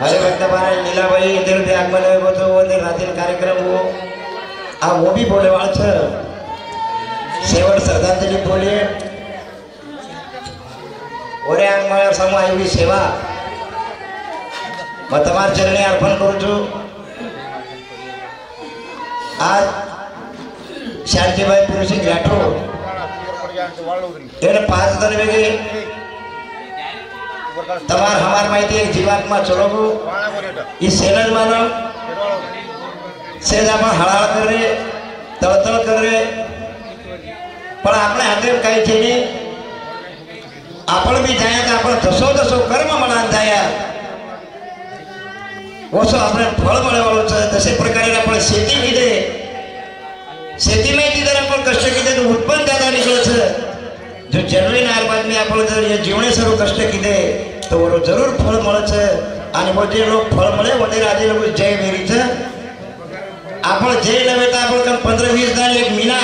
हरे भक्त महाराज लीलाबाई इधर भी आगमन हो तो वो रात्रि कार्यक्रम हो आ वो भी बोले वाल छ सेवट श्रद्धांजलि बोलिए ओरे आगमन समूह आयोगी सेवा मैं तमार चरणे अर्पण करू छू आज शांतिबाई पुरुषी राठोड तेरे 5 जण वेगळे तमार हमार माहिती एक जीवात्मा चलो इस सेनज मानो सेज आपण हळहळ कर रे तळतळ कर रे पण आपल्या हाते काही छे नाही आपण भी जाया तर आपण जसो जसो कर्म मनात जाया ओसो આપણે ફળ મળવાળો છે तसे प्रकारे आपण शेती कीधे शेती में जर आपण कष्ट कीधे तो उत्पन्न ज्यादा निकळे છે जो जनरली नार बाद में आपण जर ये जीवने सर्व कष्ट कीधे तो वो जरूर फल મળે છે અને મોજે લોક ફળ મળે વડે આજે લોકો જય મેરી છે आपण जय लेवे तो आपण कम 15-20 दिन एक महीना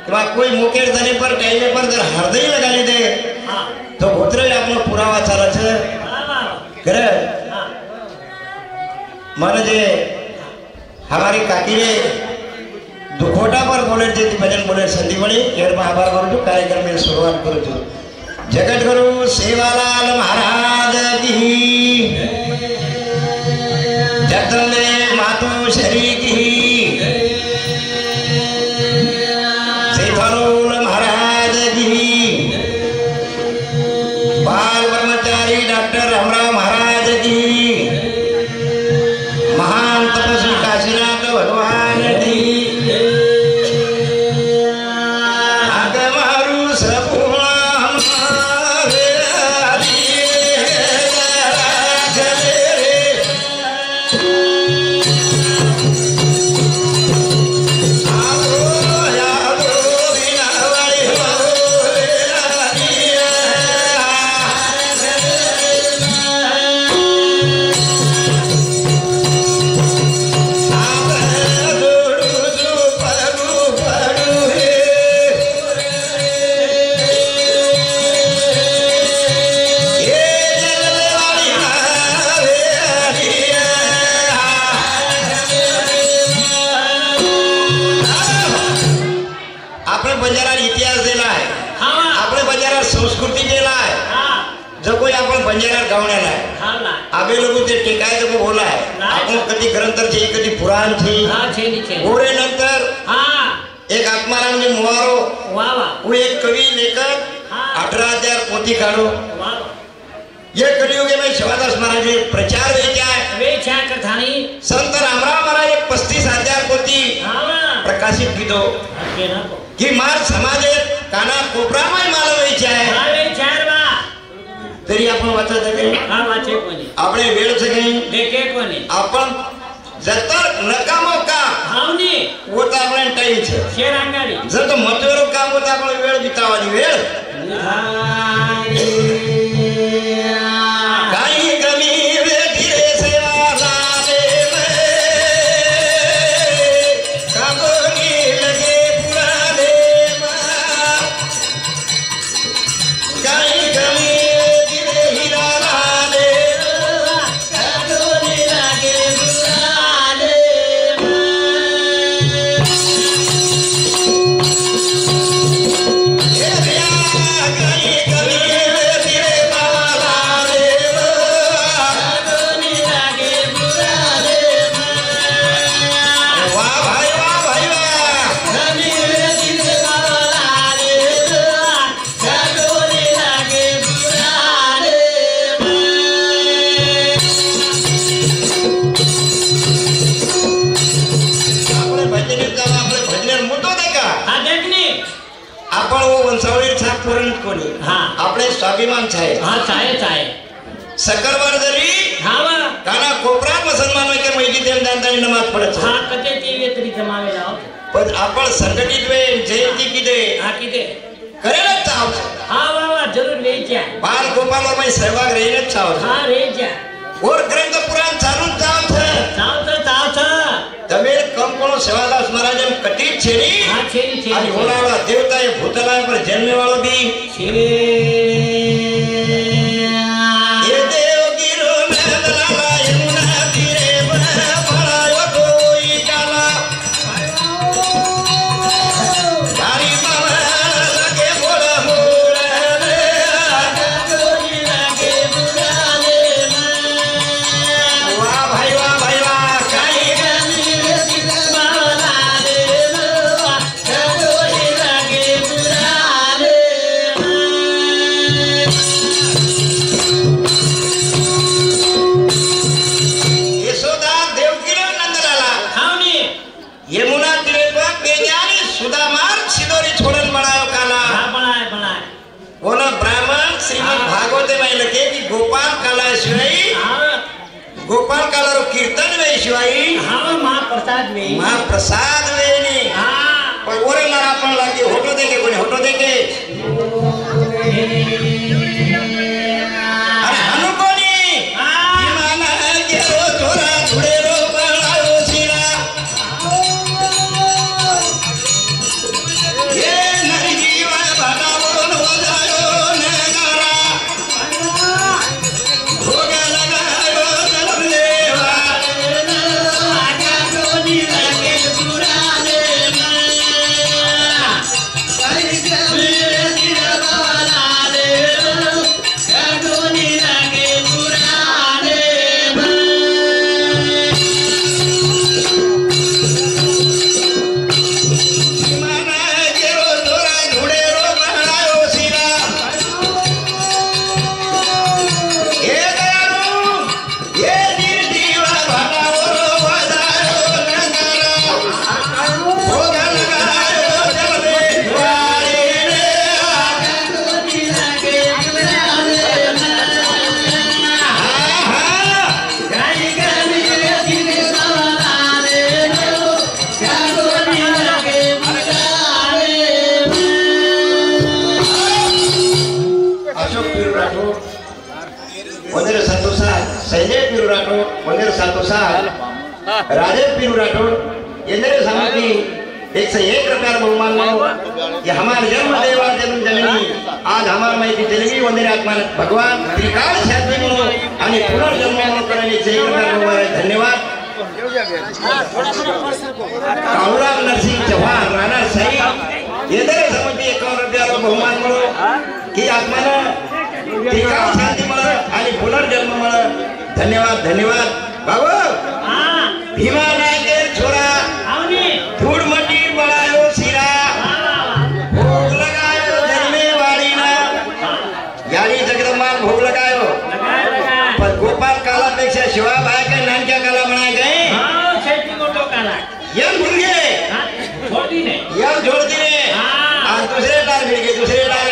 किंवा कोई मुकेट धने पर टाइम पर जर हृदय लगा ली दे तो भोतरे आपण पुरावा चाले છે करे माने जे हमारी काकी ने दुखोटा पर बोले थे भजन बोले संधि बड़ी यार मैं आभार करूँ तो कार्यक्रम में शुरुआत करूँ तो जगत गुरु सेवालाल महाराज की जगदम्बे मातु शरी की सेवालाल महाराज की बाल ब्रह्मचारी डॉक्टर रामराव महाराज की महान तपस्वी काशीनाथ भगवान की बंजारा गावण्याला आबे लोग ते टिकाय तो बोला है आपण कधी ग्रंथ छे कधी पुराण छे हां छे छे ओरे नंतर हां एक आत्माराम ने मुवारो वाह वाह वो एक कवि लेखक 18000 पोथी काढो वाह ये कलियुगे में शिवादास महाराज प्रचार वेचा कथानी संत रामराव महाराज 35000 पोथी हां प्रकाशित कीधो की मार समाजे काना कोपरामाय माल वेचा है हां वेचा तरी आपण वाचत आहे हां वाचे कोणी आपले वेळ सगळे देखे कोणी आपण जतर नकामो का हावनी होता आपण टाइम छे शेरांगाडी जर तो महत्वरो काम होता आपण वेळ बितावવાની वेळ काही कमी वे धीरे सेवा लाले कागोनी लगे पुराने काही कमी स्वाभिमान छाए हां छाए छाए सकरवार जरी हां काना कोपरात मुसलमानों के मस्जिद में दानदानी नमाज पढ़े हां कते टीवी तरी जमावे लाओ पर आपण संगठित वे जयंती कीदे हां कीदे करेला चाव हां वाह जरूर ले जा बाल गोपाल और मैं सहभाग रेने चाव हां रे जा और ग्रंथ पुराण चालू चाव तमे कम कोनो सेवादास महाराज एम कटी छेनी हां छेनी छेनी आणि होणारा देवता ए भूतला पर जन्मे वाळो बी छे शिवाई हाँ महाप्रसाद में महाप्रसाद वेनी हाँ पण ओरेला आपण लागे होटो देके कोणी होटो देके अरे हनु कोणी विमाना गेलो थोरा धुडेरो पळायो शिरा ये नरजीवा भाटावरून वजायो नगारा भोग लगायो जलदेवा आजा दोनी लगे पुराने राजे पीरू राठौड़ इंद्र समिति 101 रुपया बहुमान में ये हमारे जन्म देवा जन्म जननी आज हमार माहिती तेलगी वंदे आत्मा भगवान त्रिकाल क्षेत्र में आणि पुनर्जन्म करणे जय करणारे धन्यवाद काळूराम नरसिंह चव्हाण राणा साई इंद्र समिति 51 रुपया बहुमान मिळो की आत्माने त्रिकाल शांती मिळो आणि पुनर्जन्म मिळो धन्यवाद धन्यवाद बाबू भीमाना के छोरा फूड मटी बड़ायो सिरा भोग लगायो जन्मे वाली ना यानी जगदम्बा भोग लगायो पर गोपाल काला पेक्षा शिवा भाई के नानक्या काला बनाए गए ये भूल गए यार जोड़ दिए आज दूसरे डाल मिल गए दूसरे डाल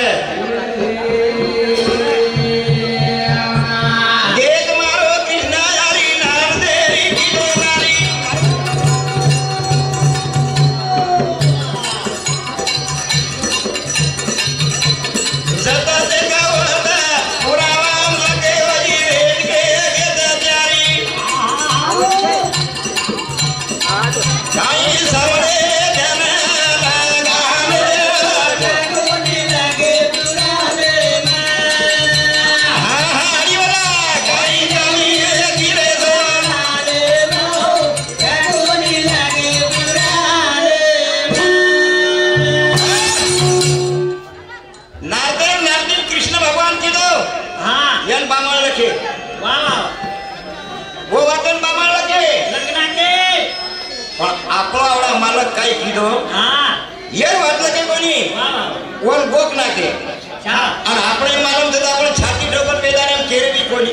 मालक काय कीधो ये वाटलं के कोणी कोण गोक नाके आणि आपण मालूम देता आपण छाती ठोकर मैदान में केरे भी कोणी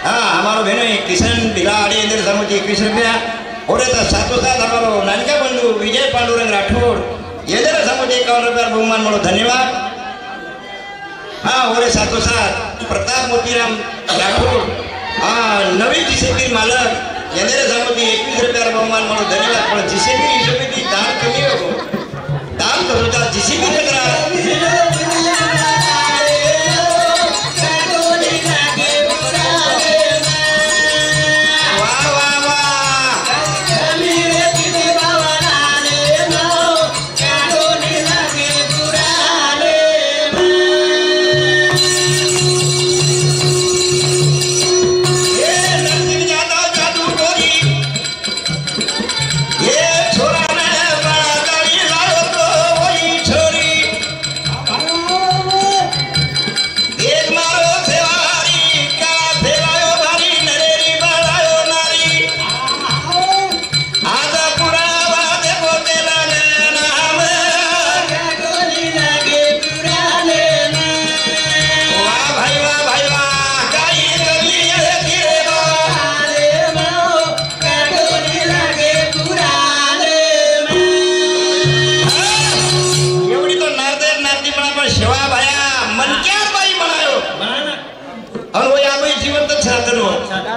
हमारो बहन किशन बिलाड़ी इंद्र समिति 21 रुपया और साथों साथ हमारो नानका बंधु विजय पांडुरंग राठौड़ इंद्र समिति 51 रुपया बहुमान मिलो धन्यवाद और साथों साथ प्रताप मोतीराम राठौड़ नवी जीसीबी मालक इंद्र समिति 21 रुपया बहुमान मिलो धन्यवाद पण जीसीबी हिशोबी दान कमी हो दान करू ता जीसीबी करा छोरी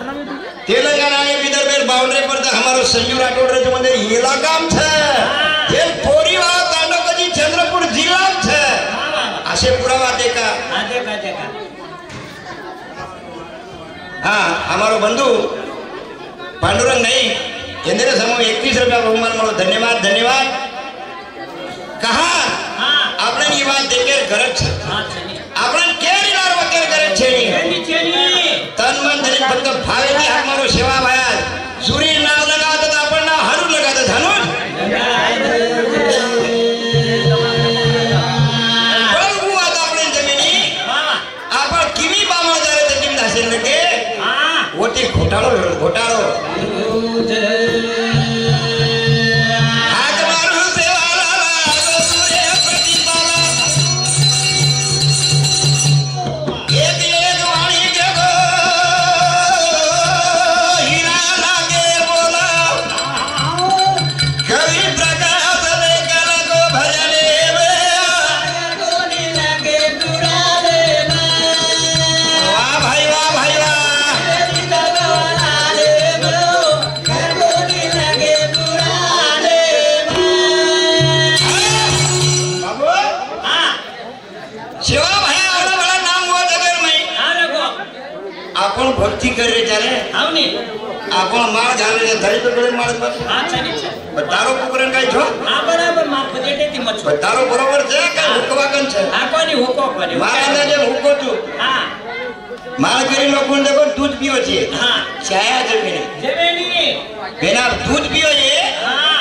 तेलंगाना आणि विदर्भ बाउंड्री पर हमारो संजू राठौड़ रे मंदिर येला काम छे ये पोरीवा तांडवजी चंद्रपुर जिल्ला छे असे पुरावा देखा हाँ हमारो बंधु पांडुरंग नहीं केंद्र समूह 31 रुपया बहुमान मळो धन्यवाद धन्यवाद कहा आपने ये बात देकर गरज आपण केरीदार वगैरे गरज छेनी तन मन धन फक्त भावेनी हमारो सेवा भाया सूर्य नाव लगावत तर आपण नाव हरू लगावत धनुष बघू आता आपले जमिनी आपण किमी बामळ झाले तर किमी असेल नके ओटी घोटाळो घोटाळो भक्ति कर रहे जाने आवनी आपण माळ घालले धरी तो कडे माळ बस अच्छा अच्छा तारो पुकरण काय छो हां बराबर मा पजेटे ती मत तारो बरोबर છે કે હુકવાકન છે આ કોની હુકો કોની માળને જે હુકો તું हां માળ કરી લોકોને દેખો दूध પીઓ છે हां છાયા જમીને બેના दूध પીઓ છે हां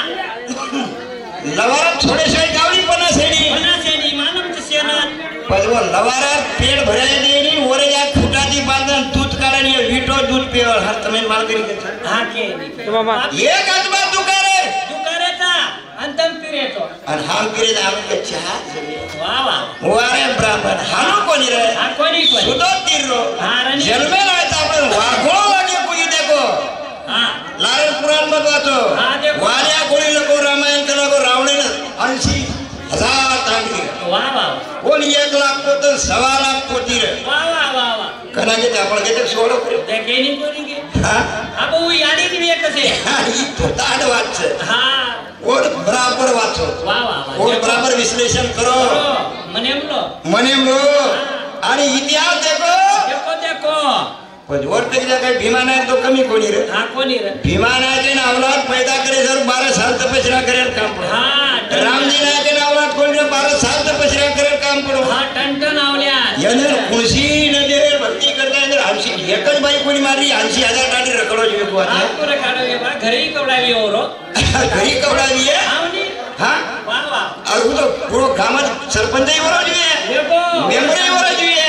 લવારા છોડે છે ગાવડી પના છેડી માનમ છે સેના પજવો લવારા પેટ ભરાય દેની ઓરે જા ખૂટાથી બાંધન दूध કાઢની વીટો दूध પીઓ હર તમે માળ કરી કે हां के तो मामा एक अजबा तू करे ता अंतम पिरे तो और हम पिरे हम के चाह वाह वाह वारे ब्राह्मण हानो कोनी रे हां कोनी कोनी सुदो तीरो जन्मे लाय ता आपण वाघो लागे कोई देखो हां लारे पुराण में बातो हां देखो वालिया गोली लोगो रामायण के लोगो रावण ने 80,000 तांगी वाह वाह कोण 1 लाख को तो 1.5 लाख कोटी रे वाह वाह वाह वाह कना के आपण के सोडो करे देखे नहीं कोनी हां अब वो याडी की एक कसे ई तो ताड वाच छे हां और बराबर वाचो वाह वाह और बराबर विश्लेषण करो मनेमलो आणि इतिहास देखो देखो देखो पण वरते काय भीमा नायक तो कमी कोणी रे हां कोणी रे भीमा नायक ने औलाद पैदा करे जर 12 साल तपस्या करे काम पडो हां रामजी नायक ने औलाद कोणी 12 साल तपस्या करे काम पडो हां टन आवल्या यने खुशी नदे भक्ती करता अंदर 80 एकच बाई कोणी मारली 80,000 टाटी रखडो जीव को आता हां रखडो ये बा घरी कवडावी ओरो घरी कवडावी है हां वाह वाह और वो तो पूरा गामत सरपंच ही वरो जीवे देखो मेंबर ही वरो जीवे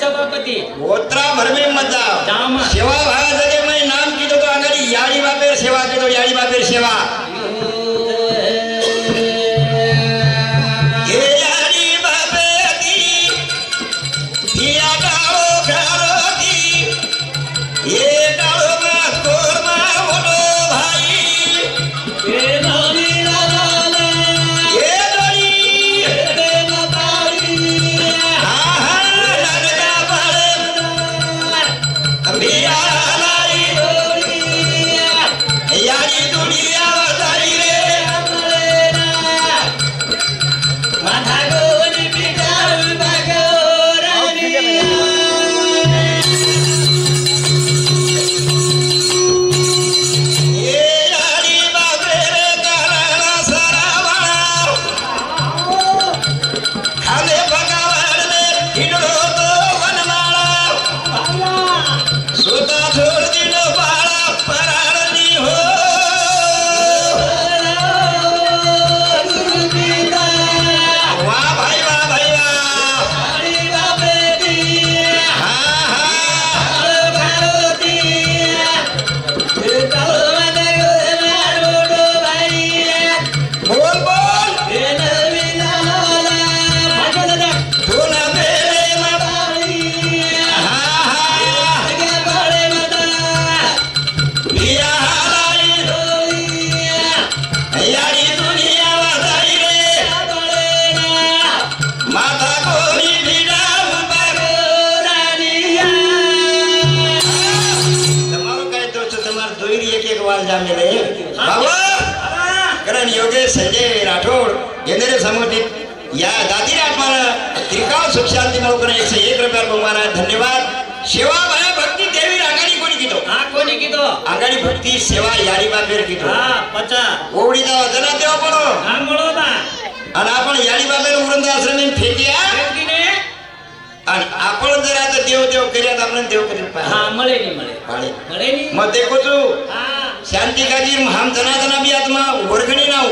सभापति ओत्रा भर में मत जाओ सेवा भाया जगह मैं नाम की तो आगरी याड़ी बापेर सेवा की तो याड़ी बापेर सेवा ये याड़ी बापे की या गाओ गारो की ये गाओ में कोरमा बोलो भाई ये नानी लाला ये डोली ये मतारी यारी दुनिया बताई रे माथा गोनी बिगाड़ बगोरनी ये यारी बाबे रे गाना सरावना खाले भगवान ने हिडो तो वनमाला सुता छोड़ दिनो बाला परारनी हो वाह भाई वाह भाई वाह हरी बाबे दी हां हां भारती ये तलवाने मारो भाई बोल बोल ये नवीना भगवान गजानन योगेश संजय राठोड येणारे समोर या दादी आत्माला त्रिकाळ सुख शांती मिळवून 101 रुपया बहुमान आहे. धन्यवाद. सेवा भया भक्ती देवी आगाडी कोणी कितो कोणी कितो आगाडी भक्ती सेवा याडी बापेर कितो पचा ओवडी दाव जना देव पडो म्हणो बा आणि आपण याडी बापेर उरंद आश्रमे फेकिया आणि आपण जर आता देव देव करियात आपण देव करीत मळे नी मग देखो तू शांती काजीर हम जनाजना भी आत्मा वर्गणी नाव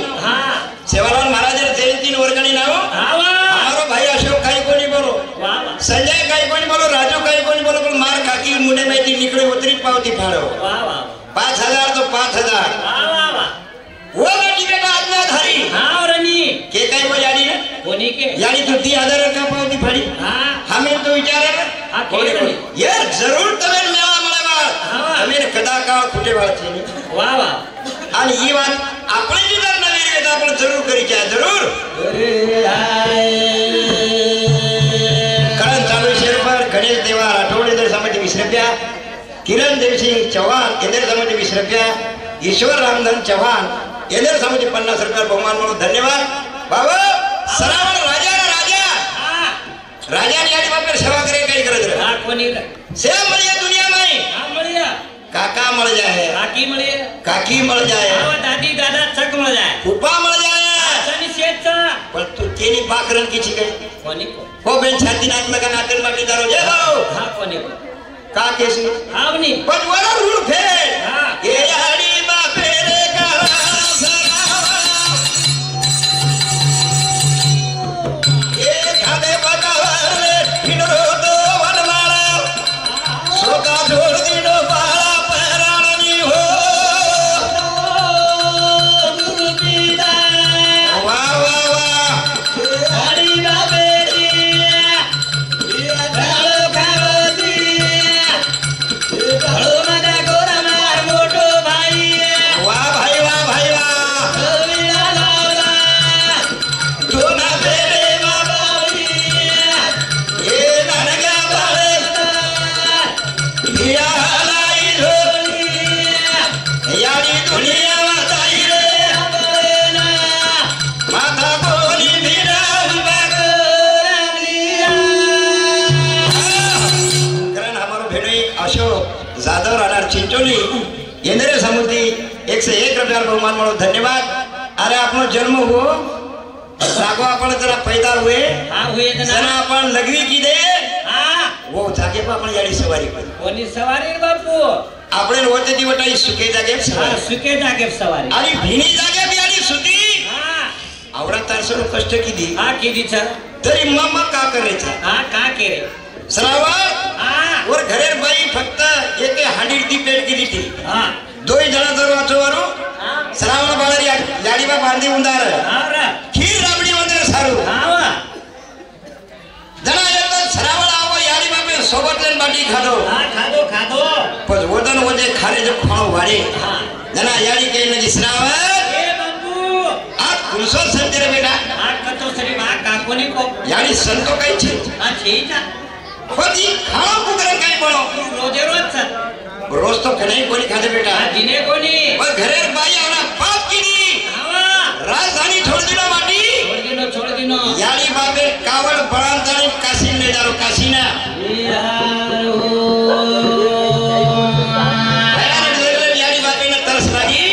सेवालाल महाराज जयंती वर्गणी नाव हमारो भाई अशोक काही कोणी बोलो संजय काही कोणी बोलो राजू काही कोणी बोलो पण मार काकी मुंडे माहिती निकळे उतरी पावती फाडो 5000 तो 5000 वो बेटी बेटा आज्ञाधारी के काही वो याडी ने कोणी के याडी तो 3000 का पावती फाडी हमें तो विचारे यार जरूर तमें मेळा મળેવા हमें कदा काळ कुठे वाळची वा आणि ही बात आपण जी जर नवीन घेता आपण जरूर करी क्या जरूर करण चालू शेरपर गणेश देवा राठोड इंद्र समाज 20 रुपया किरण देवसिंग चव्हाण इंद्र समाज 20 रुपया ईश्वर रामधन चव्हाण इंद्र समाज 50 रुपया बहुमान म्हणून धन्यवाद. बाबा सरावण राजा राजा याडी बापर सेवा करे काही करत रे कोणी सेवा मळिया दुनिया में मळिया काका मळ जाए काकी मळ जाए दादी दादा चक मळ जाए फुप्पा मळ जाए पण तू तेनी पाकरण किची काय कोणी हो बेन छातीनात लगा नातन माटी दारो जे भाऊ कोणी का केसी आवनी पण वरा रूळ फेड ये याडी बापे रे का ये खादे पकावले हिडरो तो वनमाळा सोका जोड दिनो बाळा पराणी हो गुरुजीदा वा वा वा हरी बाबेरी ये घालो खावती घालो मदा गोरा मार मोठो भाई वा भाई वा कविला लावला दोना बेरे बाबाई ये नरगा बाळे हिया हलाई झोली याडी दुनिया वाताई रे माथा कोली भिराम बागोरानिया कारण हमारो भेड़ोई अशोक जाधव राहणार चिंचोली येंद्रे समुद्री 101 रुपया बहुमान म्हणून धन्यवाद. अरे आपनो जन्म हो जागो आपण जरा पैदा हुए जरा आपण लगवी की दे वो जागे पर आपण याडी सवारी करू कोणी सवारी बापू आपण होते ती वटाई सुके जागे सुके जागे सवारी आणि भिनी जागे बी आणि सुती आवडा तारसो कष्ट किती कितीचा तरी मम्मा का करायचा का केरे श्रावण वर घरेर बाई फक्त एके हांडी ती पेट केली ती दोई जण जर वाचवारो श्रावण बाळरी याडीबा बांधी उंदार खीर राबडी वंदर सारू जणा येतात श्रावण आव याडी बापे सोबत लेन बाटी खादो खादो पण वदन वजे खारे जो खाओ वाडे जणा याडी के नजी श्रावण ए बापू आज कुलसो संजरे बेटा कतो सरी मा का कोणी को याडी संतो काही छे छेचा खोजी खाओ कुकरे काही बळो रोजे रोज रोज तो कहीं कोणी खाते बेटा दिने कोणी और घरेर बाई आना पाप की राजधानी छोड़ दिनो यारी बापे कावड़ बड़ांतरी काशी ले जारो काशी ना यारी बापे ने तरस लगी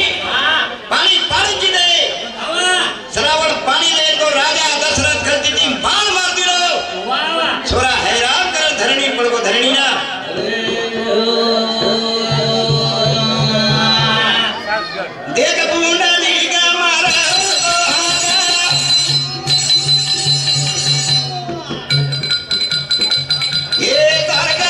पानी जी दे श्रावण पानी दे तो राजा दशरथ करती थी बाण मार दिलो छोरा हैरान कर धरणी पड़को धरणी ना देख बूंदाली का मारा ये तारका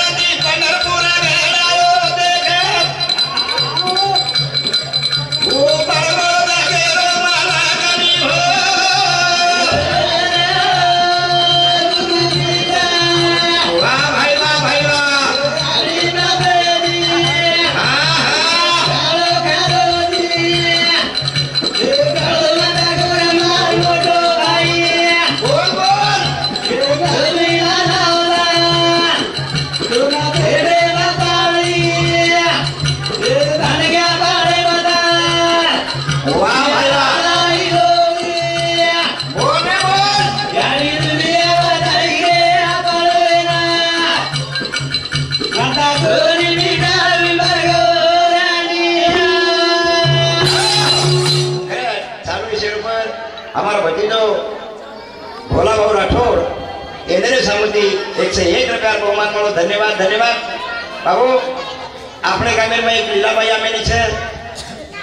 भोला भाऊ राठोड एंद्रे सामुदी 101 रुपया बहुमान મળો ધન્યવાદ ધન્યવાદ બાબુ આપણે ગામેરમાં એક લીલાબાઈ આમેલી છે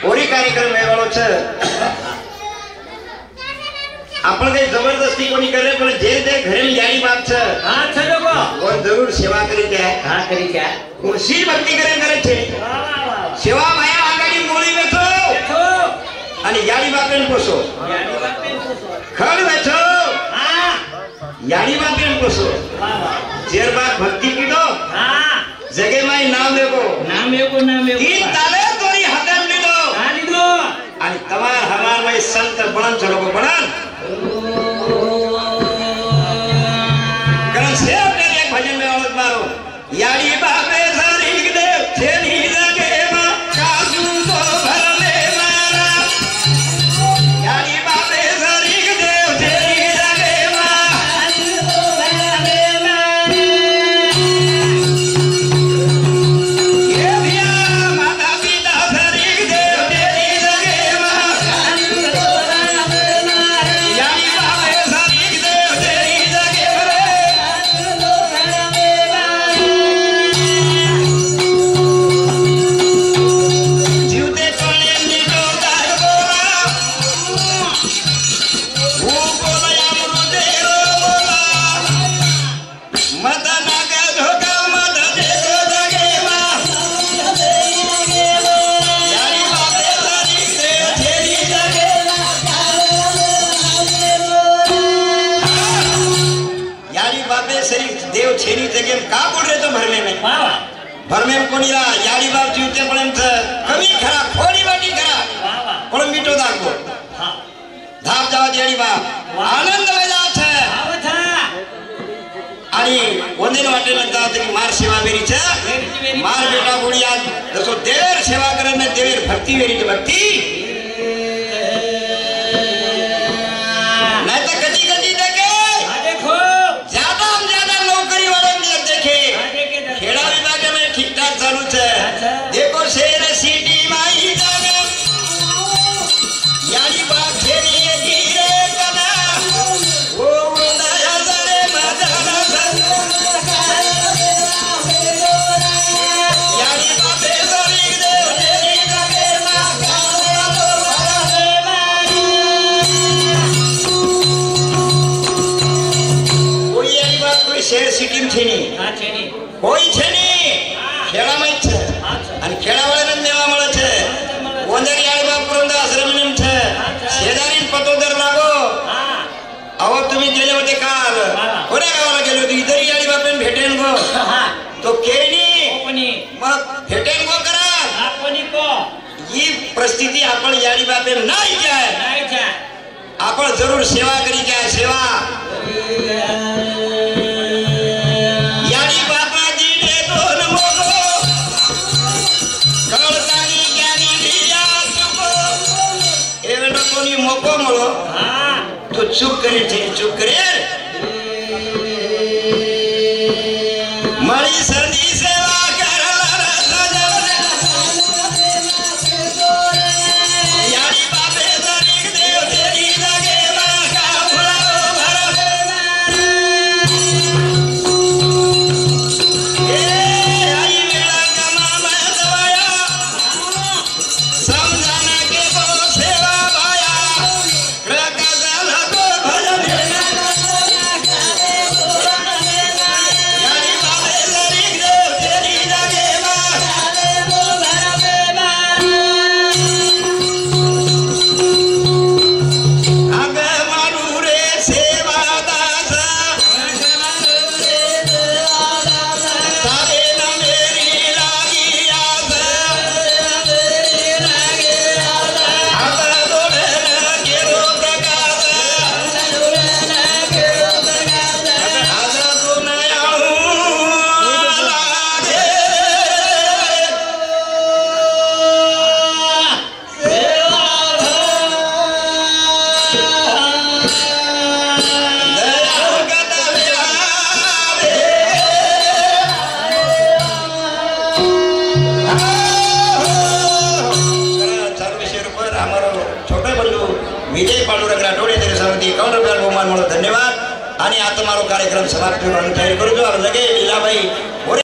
ઓરી કાર્યક્રમ મેળવાનો છે આપણે કઈ જબરદસ્તી કોની કરે પણ જે તે ઘરેની જાણી વાત છે હા છે લોકો और जरूर सेवा करी क्या હા કરી क्या खुशी भक्ति करे छे વાહ વાહ વાહ सेवा माया आगाड़ी मोली बैठो બેઠો અને याड़ी बापेन पोसो યાની વાત પેન પૂછો खड़ बैठो હા याड़ी बापेन पोसो વાહ वाह जेर बात भक्ति कीधो હા जगे माई नाम देखो નામ એવું तीन ताले तोरी हाथे में लीधो હા લીધો અને તમાર હમાર માં संत बनन चलो बनन करन से अपने एक भजन में औरत मारो याड़ी बापे सारिक देव छेनी लगे मा काजू तो भर में मारा याड़ी बापे सारिक देव छेनी लगे मा काजू तो भर में मारा ये भैया माता पिता सारिक देव छेनी लगे मा काजू तो भर में मारा याड़ी बापे सारिक देव छेनी लगे रे जीवते कोणे नीडो दार बोला वो बोला या मुरुदेरो बोला मत नागा धोका मत देखो जगे मा यारी बाते सारी देव छेरी जगे यारी बाते सारी देव छेरी जगे का बोल रहे तो भरमे में વાહ વાહ भरमे में कोणी रा यारी बाप जीवते पण कमी खरा खोडी वाटी खरा વાહ વાહ पण मीठो दागो હા धाप जावा यारी बाप आनंद वेला छे આવો થા आणि वंदन वाटे नंतर तरी मार सेवा वेरी छे मार बेटा बुढ़िया दसो देर सेवा करे ने देर भक्ति वेरी छे भक्ति नहीं तो कदी कदी देखे આ દેખો ज्यादा हम ज्यादा नौकरी वाले ने देखे આ દેખે खेड़ा विभाग में ठीक ठाक चालू छे देखो शेर सिटी माई जाने यानी बात छेनी धीरे कना ओ उड़ाया जाने मजाना यानी बापे सारी देव तेरी जगे ना कोई यही बात कोई शेर सिटी में छे नहीं હા છે ની कोई छे नहीं खेड़ा में छे અને ખેડા વાળાને દેવા મળે છે ઓંદરી આળી બાપ પુરંદા આશ્રમની છે શેદારીન પતોદર લાગો હા આવો તમે गेले होते काल कोण्या गावाला गेले होते इधर आळी बापेन भेटेन गो હા तो केनी કોની मग भेटेन गो करा આ કોની કો ही परिस्थिती आपण याळी बापेन नाही काय નહીં છે आपण जरूर सेवा करी काय सेवा याळी बापाजी ने दोन मोगो कळतानी ज्ञानी दिया तुको एवढं कोणी मोको મળો હા तो चूक करे छे चूक करे मळी सर्दी सेवा करला सजवले याळी बापे सारी देव तेरी जगे मा का फुलाओ भर ए आई वेळा कमा मजवाया समझाना के वो सेवा भाया कृका झाला तो भजन याळी बापे सारी देव तेरी जगे मा आग मारू रे सेवा दास तारे न मेरी लागी आस आता दोले न केरो प्रकाश आता तो नयाळू लागे दयाळू कथा वेळावे सर्वेश्वर पर हमारो छोटे बंधु विजय पांडुरंग राठोड तेरे सामने 51 रुपया बहुमान મળો ધન્યવાદ। અને આ તમારો કાર્યક્રમ સમાપ્ત કરવાની તૈયારી કરજો. લગે લીલાભાઈ